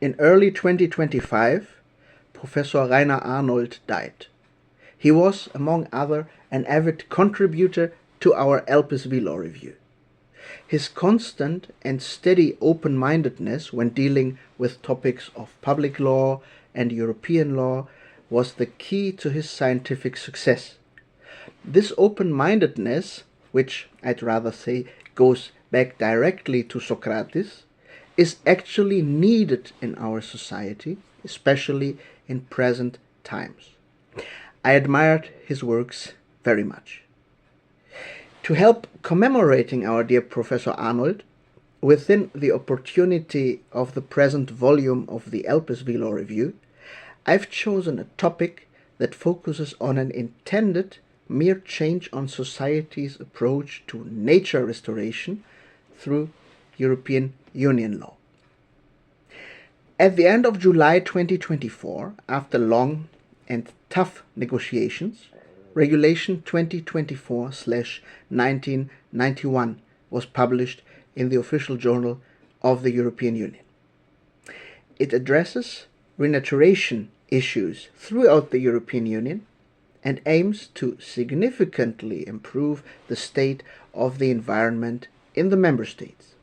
In early 2025, Professor Rainer Arnold died. He was, among other, an avid contributor to our Elpis Law Review. His constant and steady open-mindedness when dealing with topics of public law and European law was the key to his scientific success. This open-mindedness, which I'd rather say goes back directly to Socrates, is actually needed in our society, especially in present times. I admired his works very much. To help commemorating our dear Professor Arnold, within the opportunity of the present volume of the Elpis Law Review, I've chosen a topic that focuses on an intended mere change on society's approach to nature restoration through European Union law. At the end of July 2024, after long and tough negotiations, Regulation 2024/1991 was published in the official journal of the European Union. It addresses renaturation issues throughout the European Union and aims to significantly improve the state of the environment in the member states.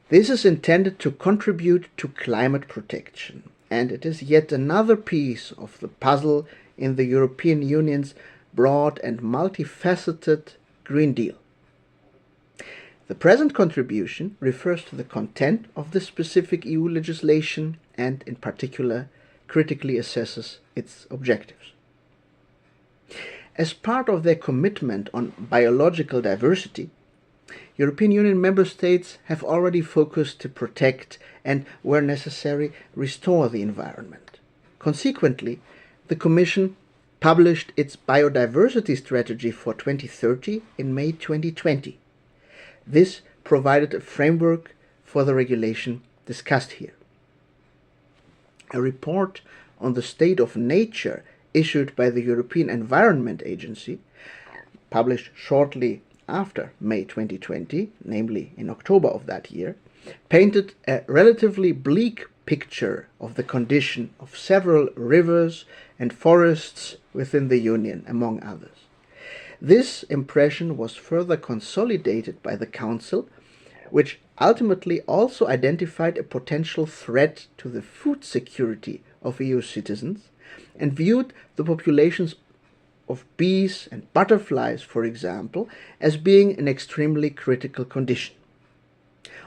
This is intended to contribute to climate protection, and it is yet another piece of the puzzle in the European Union's broad and multifaceted Green Deal. The present contribution refers to the content of this specific EU legislation and, in particular, critically assesses its objectives. As part of their commitment on biological diversity, European Union member states have already focused to protect and, where necessary, restore the environment. Consequently, the Commission published its biodiversity strategy for 2030 in May 2020. This provided a framework for the regulation discussed here. A report on the state of nature issued by the European Environment Agency, published shortly after May 2020, namely in October of that year, painted a relatively bleak picture of the condition of several rivers and forests within the Union, among others. This impression was further consolidated by the Council, which ultimately also identified a potential threat to the food security of EU citizens and viewed the populations of bees and butterflies, for example, as being in extremely critical condition.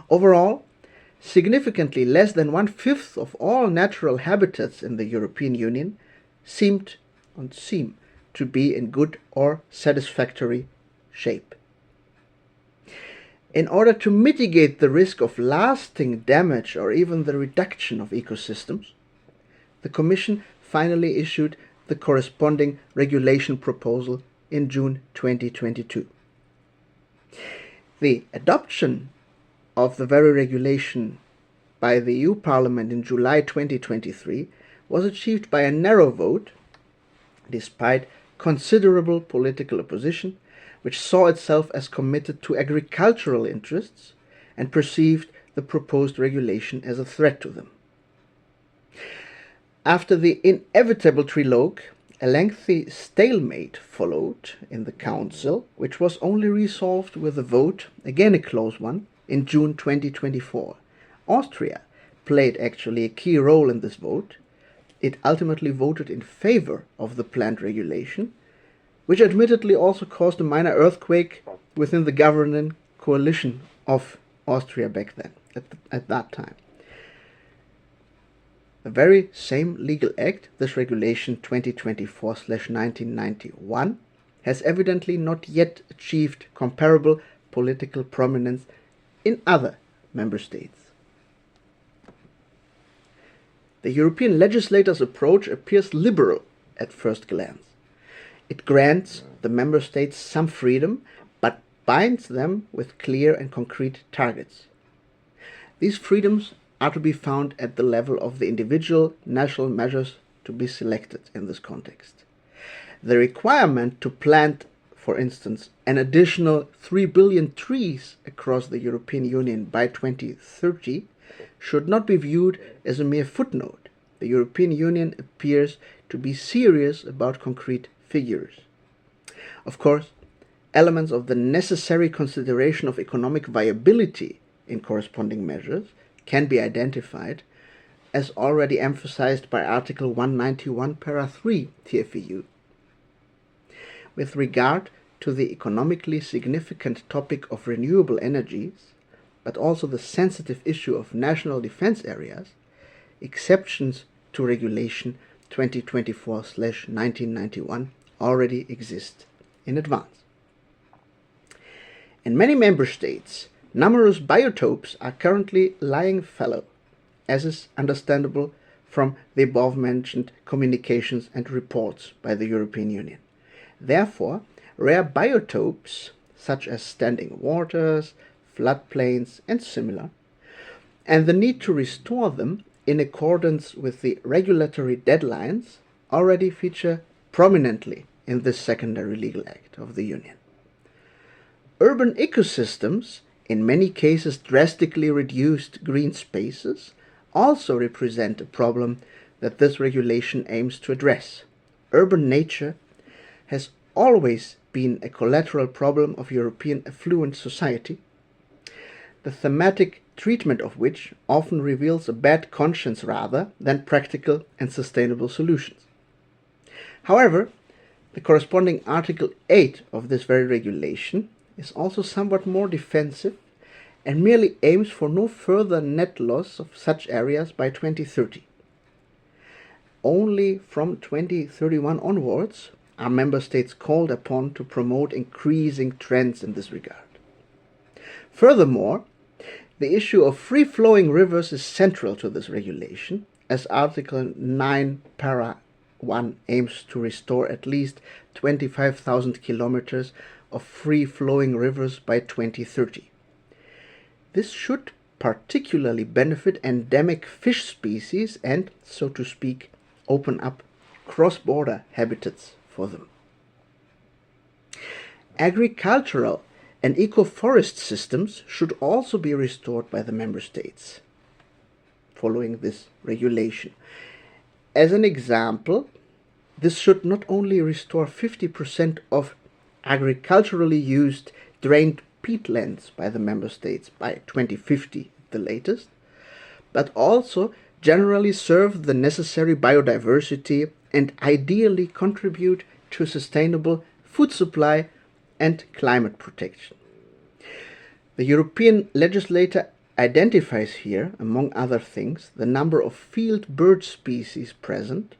Overall, significantly less than 1/5 of all natural habitats in the European Union seem to be in good or satisfactory shape. In order to mitigate the risk of lasting damage or even the reduction of ecosystems, the Commission finally issued the corresponding regulation proposal in June 2022. The adoption of the very regulation by the EU Parliament in July 2023 was achieved by a narrow vote, despite considerable political opposition, which saw itself as committed to agricultural interests and perceived the proposed regulation as a threat to them. After the inevitable trilogue, a lengthy stalemate followed in the Council, which was only resolved with a vote, again a close one, in June 2024. Austria played actually a key role in this vote. It ultimately voted in favor of the planned regulation, which admittedly also caused a minor earthquake within the governing coalition of Austria back then, at that time. The very same legal act, this regulation 2024/1991, has evidently not yet achieved comparable political prominence in other member states. The European legislator's approach appears liberal at first glance. It grants the member states some freedom, but binds them with clear and concrete targets. These freedoms are to be found at the level of the individual national measures to be selected in this context. The requirement to plant, for instance, an additional 3 billion trees across the European Union by 2030 should not be viewed as a mere footnote. The European Union appears to be serious about concrete figures. Of course, elements of the necessary consideration of economic viability in corresponding measures can be identified, as already emphasized by Article 191, para 3 TFEU. With regard to the economically significant topic of renewable energies, but also the sensitive issue of national defense areas, exceptions to Regulation 2024/1991 already exist in advance. In many member states, numerous biotopes are currently lying fallow, as is understandable from the above-mentioned communications and reports by the European Union. Therefore, rare biotopes, such as standing waters, floodplains, and similar, and the need to restore them in accordance with the regulatory deadlines already feature prominently in this secondary legal act of the Union. Urban ecosystems, in many cases drastically reduced green spaces, also represent a problem that this regulation aims to address. Urban nature has always been a collateral problem of European affluent society, the thematic treatment of which often reveals a bad conscience rather than practical and sustainable solutions. However, the corresponding Article 8 of this very regulation is also somewhat more defensive and merely aims for no further net loss of such areas by 2030. Only from 2031 onwards are member states called upon to promote increasing trends in this regard. Furthermore, the issue of free-flowing rivers is central to this regulation, as Article 9, para 1 aims to restore at least 25,000 kilometers of free-flowing rivers by 2030. This should particularly benefit endemic fish species and, so to speak, open up cross-border habitats for them. Agricultural and eco-forest systems should also be restored by the member states following this regulation. As an example, this should not only restore 50% of agriculturally used drained peatlands by the member states by 2050 at the latest, but also generally serve the necessary biodiversity and ideally contribute to sustainable food supply and climate protection. The European legislator identifies here, among other things, the number of field bird species present,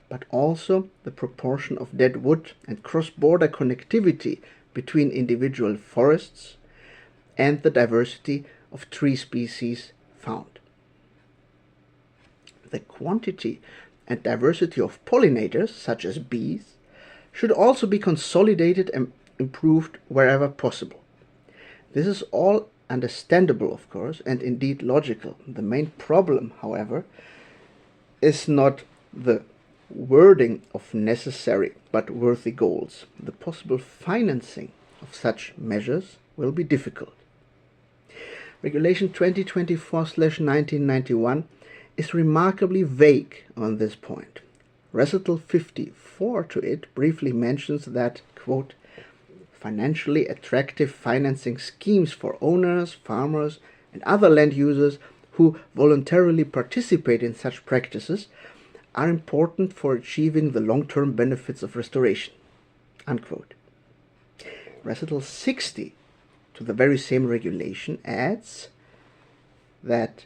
but also the proportion of dead wood and cross-border connectivity between individual forests and the diversity of tree species found. The quantity and diversity of pollinators, such as bees, should also be consolidated and improved wherever possible. This is all understandable, of course, and indeed logical. The main problem, however, is not the wording of necessary but worthy goals. The possible financing of such measures will be difficult. Regulation 2024/1991 is remarkably vague on this point. Recital 54 to it briefly mentions that, quote, financially attractive financing schemes for owners, farmers, and other land users who voluntarily participate in such practices are important for achieving the long-term benefits of restoration, unquote. Recital 60 to the very same regulation adds that,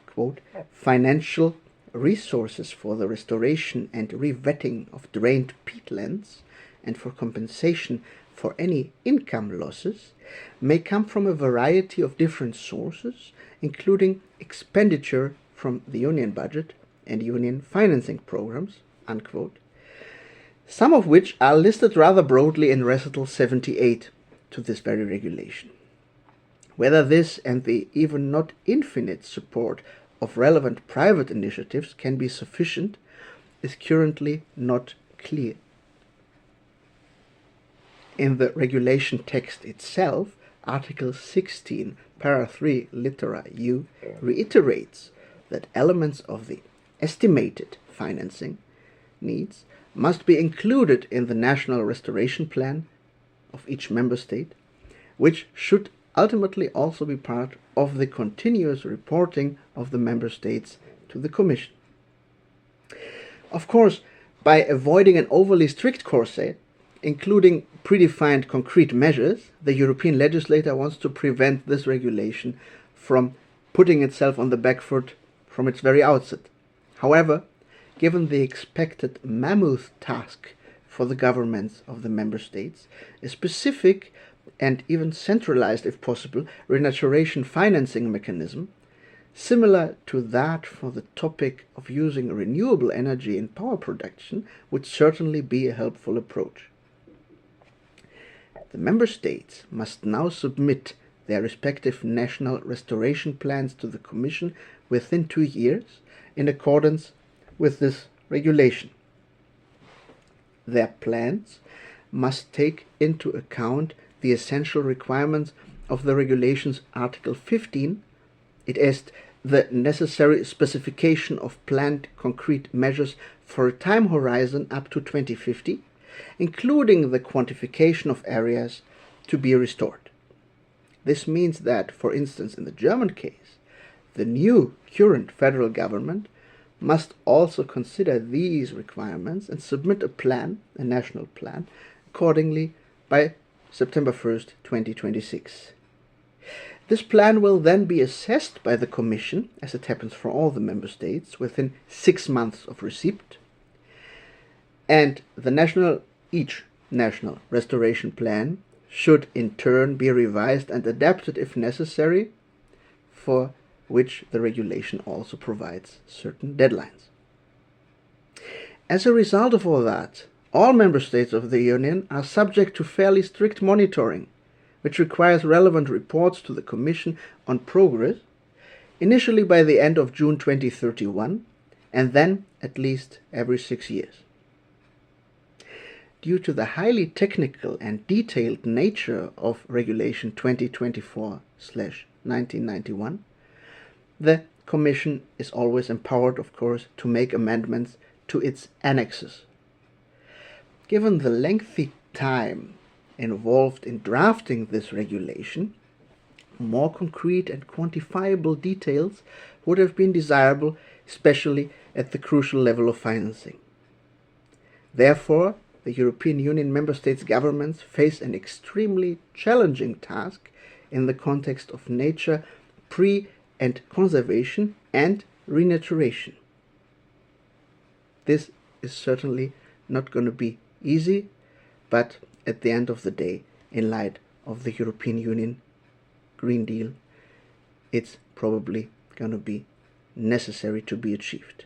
quote, financial resources for the restoration and revetting of drained peatlands and for compensation for any income losses may come from a variety of different sources, including expenditure from the union budget and union financing programs, unquote, some of which are listed rather broadly in Recital 78 to this very regulation. Whether this and the even not infinite support of relevant private initiatives can be sufficient is currently not clear. In the regulation text itself, Article 16, para 3 litera U reiterates that elements of the estimated financing needs must be included in the national restoration plan of each member state, which should ultimately also be part of the continuous reporting of the member states to the Commission. Of course, by avoiding an overly strict corset, including predefined concrete measures, the European legislator wants to prevent this regulation from putting itself on the back foot from its very outset. However, given the expected mammoth task for the governments of the member states, a specific and even centralized, if possible, renaturation financing mechanism, similar to that for the topic of using renewable energy in power production, would certainly be a helpful approach. The member states must now submit their respective national restoration plans to the Commission within 2 years in accordance with this regulation. Their plans must take into account the essential requirements of the regulation's Article 15, it is the necessary specification of planned concrete measures for a time horizon up to 2050, including the quantification of areas to be restored. This means that, for instance, in the German case, the new current federal government must also consider these requirements and submit a plan, a national plan, accordingly by September 1st, 2026. This plan will then be assessed by the Commission, as it happens for all the member states, within 6 months of receipt, and each national restoration plan should in turn be revised and adapted if necessary, for which the regulation also provides certain deadlines. As a result of all that, all member states of the Union are subject to fairly strict monitoring, which requires relevant reports to the Commission on progress, initially by the end of June 2031, and then at least every 6 years. Due to the highly technical and detailed nature of Regulation 2024/1991, the Commission is always empowered, of course, to make amendments to its annexes. Given the lengthy time involved in drafting this regulation, more concrete and quantifiable details would have been desirable, especially at the crucial level of financing. Therefore, the European Union member states' governments face an extremely challenging task in the context of nature, and conservation and renaturation. This is certainly not going to be easy, but at the end of the day, in light of the European Union Green Deal, it's probably going to be necessary to be achieved.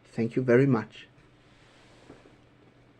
Thank you very much.